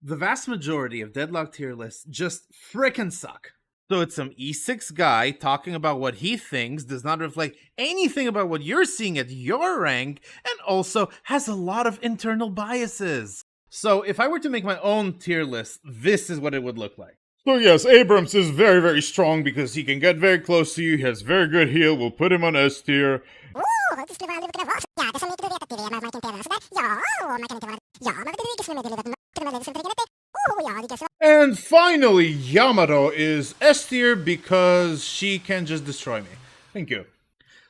The vast majority of Deadlock tier lists just frickin' suck. So it's some E6 guy talking about what he thinks does not reflect anything about what you're seeing at your rank, and also has a lot of internal biases. So if I were to make my own tier list, this is what it would look like. So yes, Abrams is very, very strong because he can get very close to you, he has very good heal, we'll put him on S tier. And finally, Yamato is S tier because she can just destroy me. Thank you.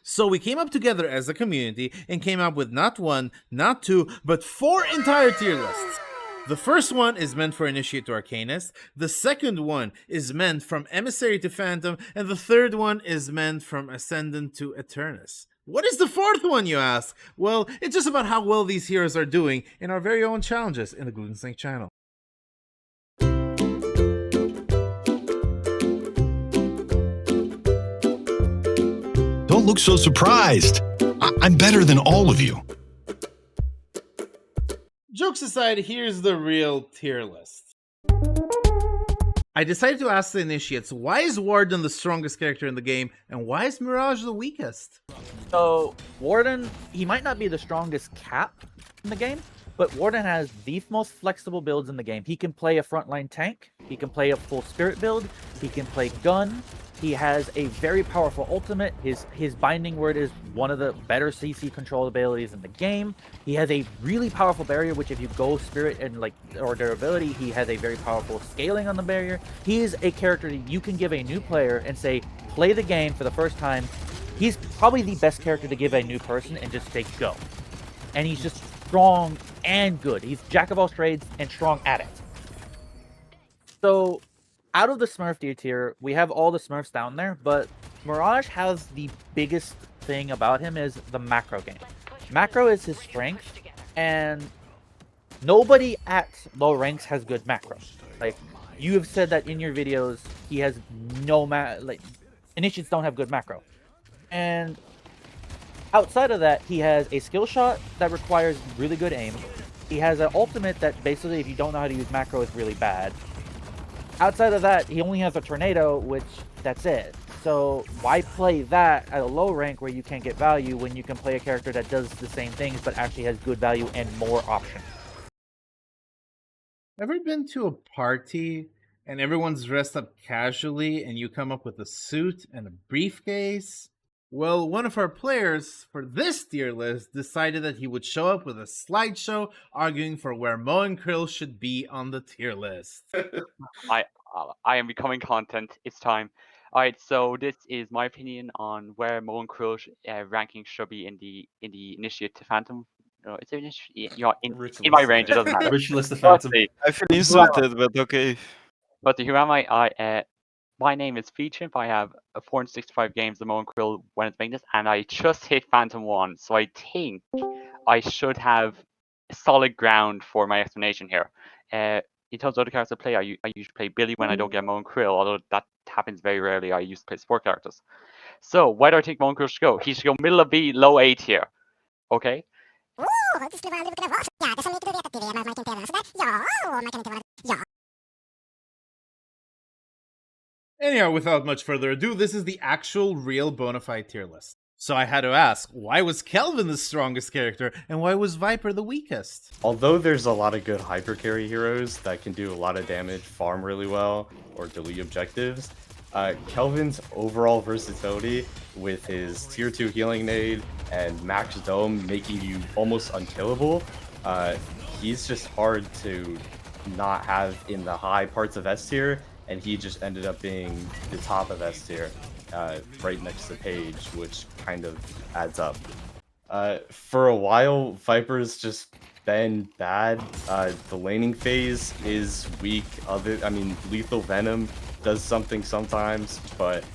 So we came up together as a community and came up with not one, not two, but 4 entire tier lists. The first one is meant for Initiate to Arcanist, the second one is meant from Emissary to Phantom, and the third one is meant from Ascendant to Eternus. What is the fourth one, you ask? Well, it's just about how well these heroes are doing in our very own challenges in the Glutensnake channel. Don't look so surprised. I'm better than all of you. Jokes aside, here's the real tier list. I decided to ask the initiates, why is Warden the strongest character in the game, and why is Mirage the weakest? So, Warden, he might not be the strongest cap in the game, but Warden has the most flexible builds in the game. He can play a frontline tank, he can play a full spirit build, he can play gun, he has a very powerful ultimate, his binding word is one of the better CC control abilities in the game. He has a really powerful barrier, which if you go spirit and or durability, he has a very powerful scaling on the barrier. He is a character that you can give a new player and say, play the game for the first time. He's probably the best character to give a new person and just say go. And he's just strong and good. He's jack of all trades and strong at it. So out of the Smurf tier, we have all the Smurfs down there, but Mirage has the biggest thing about him is the macro game. Macro is his strength, and nobody at low ranks has good macro. Like, you have said that in your videos, he has no initiates don't have good macro. And outside of that, he has a skill shot that requires really good aim. He has an ultimate that basically, if you don't know how to use macro, is really bad. Outside of that, he only has a tornado, which that's it. So why play that at a low rank where you can't get value when you can play a character that does the same things but actually has good value and more options? Ever been to a party and everyone's dressed up casually and you come up with a suit and a briefcase? Well, one of our players for this tier list decided that he would show up with a slideshow arguing for where Mo and Krill should be on the tier list. I am becoming content. It's time. Alright, so this is my opinion on where Mo and Krill ranking should be in the Initiate to Phantom. No, it's in my range. It doesn't matter. Ritualist to Phantom. I feel insulted, but okay. But who am I? My name is Feachimp. I have 465 games of Mo and Krill when it's making this, and I just hit Phantom 1, so I think I should have solid ground for my explanation here. In terms of other characters I play, I usually play Billy when I don't get Mo and Krill, although that happens very rarely. I used to play support characters. So where do I think Mo and Krill should go? He should go middle of B, low A tier. Okay? Anyhow, without much further ado, this is the actual real bona fide tier list. So I had to ask, why was Kelvin the strongest character, and why was Viper the weakest? Although there's a lot of good hyper carry heroes that can do a lot of damage, farm really well, or delete objectives, Kelvin's overall versatility with his tier 2 healing nade and max dome making you almost unkillable, he's just hard to not have in the high parts of S tier, and he just ended up being the top of S tier. Right next to Paige, which kind of adds up. For a while, Viper's just been bad. The laning phase is weak. Lethal Venom does something sometimes, but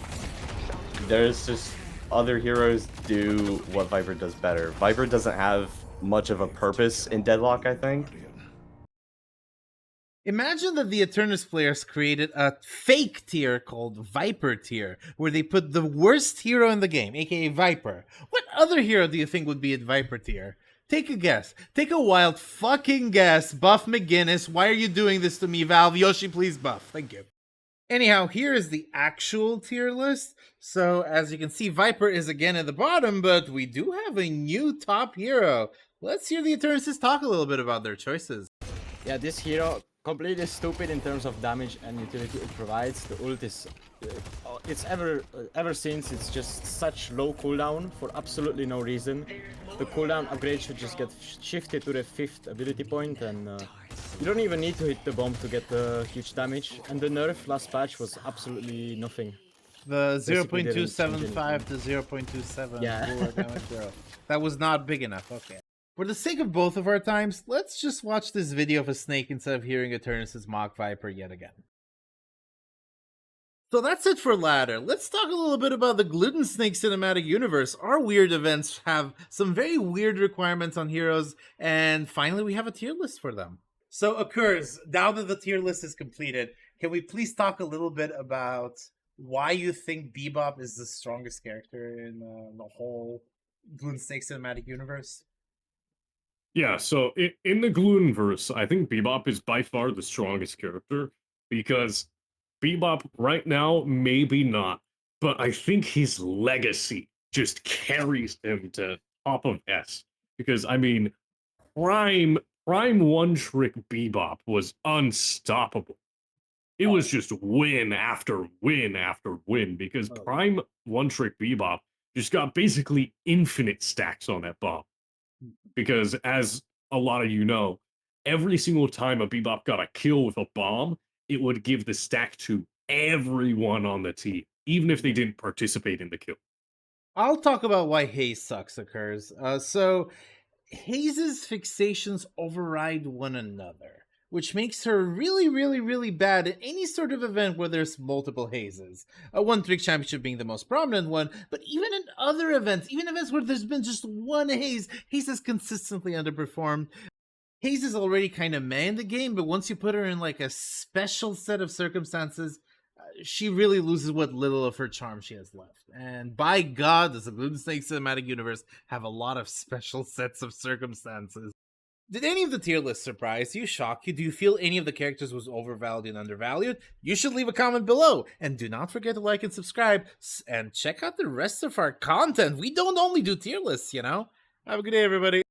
there's just other heroes do what Viper does better. Viper doesn't have much of a purpose in Deadlock, I think. Imagine that the Eternus players created a fake tier called Viper tier, where they put the worst hero in the game, aka Viper. What other hero do you think would be at Viper tier? Take a guess. Take a wild fucking guess. Buff McGinnis, why are you doing this to me, Valve? Yoshi, please buff. Thank you. Anyhow, here is the actual tier list. So, as you can see, Viper is again at the bottom, but we do have a new top hero. Let's hear the Eternus talk a little bit about their choices. Yeah, this hero, completely stupid in terms of damage and utility it provides. The ult is, it's ever since, it's just such low cooldown for absolutely no reason. The cooldown upgrade should just get shifted to the 5th ability point, and you don't even need to hit the bomb to get the huge damage. And the nerf last patch was absolutely nothing. The Basically didn't change 0.275 to 0.27. Yeah. lower damage hero. That was not big enough. Okay. For the sake of both of our times, let's just watch this video of a snake instead of hearing Eternus' mock Viper yet again. So that's it for ladder. Let's talk a little bit about the Glutensnake cinematic universe. Our weird events have some very weird requirements on heroes, and finally we have a tier list for them. So Occurs, now that the tier list is completed, can we please talk a little bit about why you think Bebop is the strongest character in the whole Glutensnake cinematic universe? Yeah, so in the Glutenverse, I think Bebop is by far the strongest character, because Bebop right now, maybe not, but I think his legacy just carries him to top of S. Because, I mean, Prime one-trick Bebop was unstoppable. It was just win after win after win, because Prime one-trick Bebop just got basically infinite stacks on that bomb. Because, as a lot of you know, every single time a Bebop got a kill with a bomb, it would give the stack to everyone on the team, even if they didn't participate in the kill. I'll talk about why Haze sucks, Occurs. So, Haze's fixations override one another, which makes her really, really, really bad at any sort of event where there's multiple Hazes. A one-trick championship being the most prominent one, but even in other events, even events where there's been just one Haze, Haze has consistently underperformed. Haze is already kind of meh in the game, but once you put her in like a special set of circumstances, she really loses what little of her charm she has left. And by God, does the Glutensnake cinematic universe have a lot of special sets of circumstances. Did any of the tier lists surprise you, shock you? Do you feel any of the characters was overvalued and undervalued? You should leave a comment below. And do not forget to like and subscribe. And check out the rest of our content. We don't only do tier lists, you know? Have a good day, everybody.